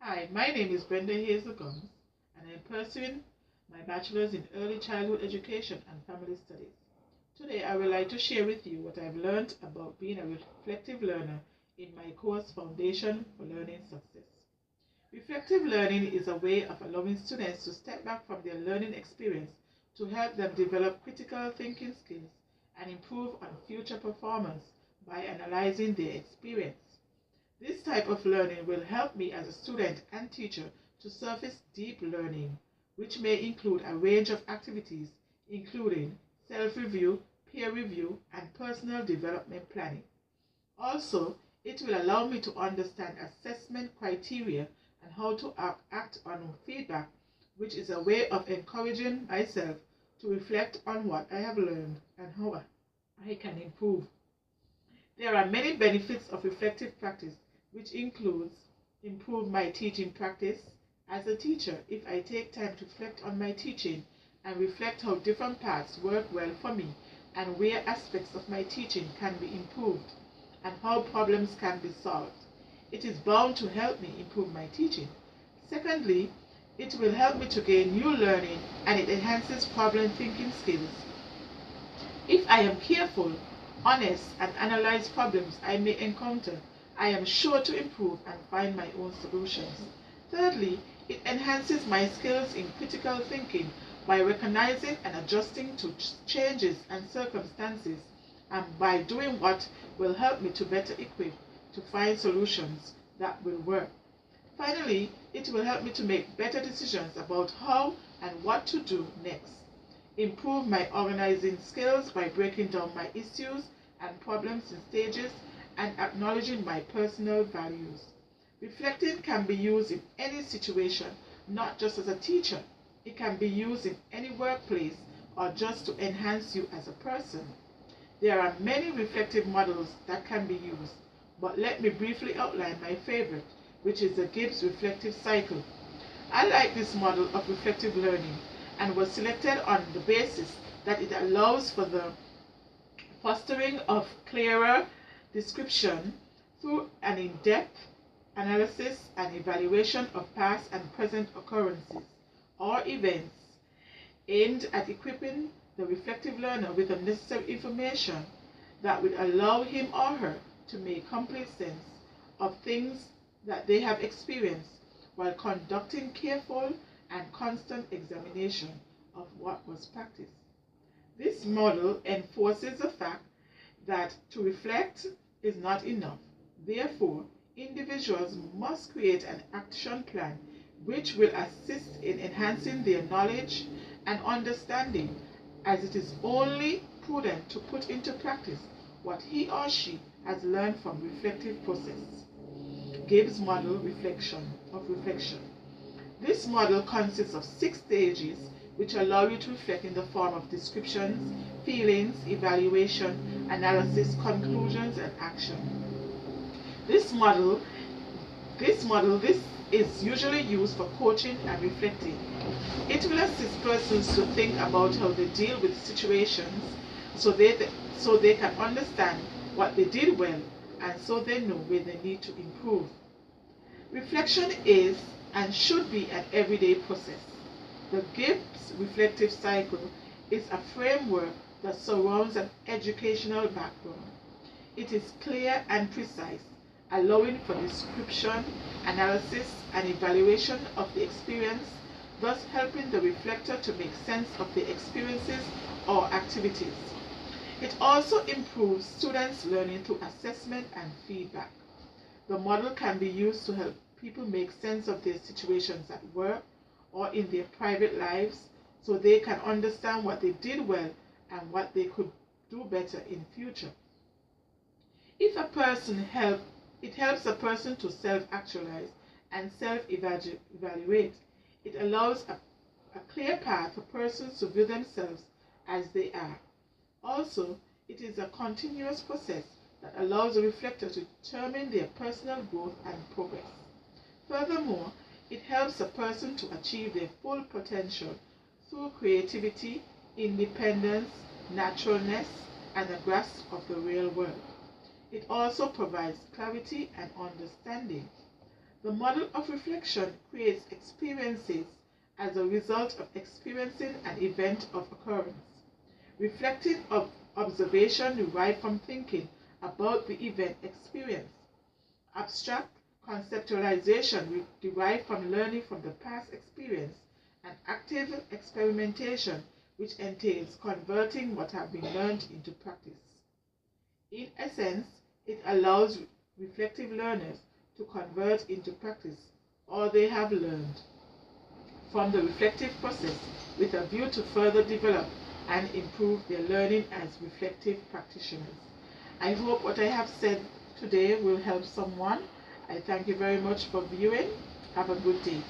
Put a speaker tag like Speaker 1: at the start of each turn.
Speaker 1: Hi, my name is Brenda Hazel Gumbs, and I am pursuing my bachelor's in early childhood education and family studies. Today, I would like to share with you what I've learned about being a reflective learner in my course Foundation for Learning Success. Reflective learning is a way of allowing students to step back from their learning experience to help them develop critical thinking skills and improve on future performance by analyzing their experience. This type of learning will help me as a student and teacher to surface deep learning, which may include a range of activities, including self-review, peer review, and personal development planning. Also, it will allow me to understand assessment criteria and how to act on feedback, which is a way of encouraging myself to reflect on what I have learned and how I can improve. There are many benefits of reflective practice, which includes improve my teaching practice. As a teacher, if I take time to reflect on my teaching and reflect how different parts work well for me and where aspects of my teaching can be improved and how problems can be solved, it is bound to help me improve my teaching. Secondly, it will help me to gain new learning and it enhances problem thinking skills. If I am careful, honest, and analyze problems I may encounter, I am sure to improve and find my own solutions. Thirdly, it enhances my skills in critical thinking by recognizing and adjusting to changes and circumstances, and by doing what will help me to better equip to find solutions that will work. Finally, it will help me to make better decisions about how and what to do next. Improve my organizing skills by breaking down my issues and problems in stages and acknowledging my personal values. Reflecting can be used in any situation, not just as a teacher. It can be used in any workplace or just to enhance you as a person. There are many reflective models that can be used, but let me briefly outline my favorite, which is the Gibbs Reflective Cycle. I like this model of reflective learning and was selected on the basis that it allows for the fostering of clearer description through an in-depth analysis and evaluation of past and present occurrences or events aimed at equipping the reflective learner with the necessary information that would allow him or her to make complete sense of things that they have experienced while conducting careful and constant examination of what was practiced. This model enforces the fact that to reflect is not enough. Therefore, individuals must create an action plan which will assist in enhancing their knowledge and understanding, as it is only prudent to put into practice what he or she has learned from reflective process. Gibbs model of reflection. This model consists of 6 stages which allow you to reflect in the form of descriptions, feelings, evaluation, analysis, conclusions, and action. This is usually used for coaching and reflecting. It will assist persons to think about how they deal with situations so they can understand what they did well and so they know where they need to improve. Reflection is and should be an everyday process. The Gibbs Reflective Cycle is a framework that surrounds an educational background. It is clear and precise, allowing for description, analysis, and evaluation of the experience, thus helping the reflector to make sense of the experiences or activities. It also improves students' learning through assessment and feedback. The model can be used to help people make sense of their situations at work or in their private lives so they can understand what they did well and what they could do better in future. It helps a person to self-actualize and self-evaluate. It allows a clear path for persons to view themselves as they are. Also, it is a continuous process that allows the reflector to determine their personal growth and progress. Furthermore, it helps a person to achieve their full potential through creativity, independence, naturalness, and a grasp of the real world. It also provides clarity and understanding. The model of reflection creates experiences as a result of experiencing an event of occurrence. Reflective observation derived from thinking about the event experience. Abstract conceptualization derived from learning from the past experience, and active experimentation, which entails converting what has been learned into practice. In essence, it allows reflective learners to convert into practice all they have learned from the reflective process with a view to further develop and improve their learning as reflective practitioners. I hope what I have said today will help someone. I thank you very much for viewing. Have a good day.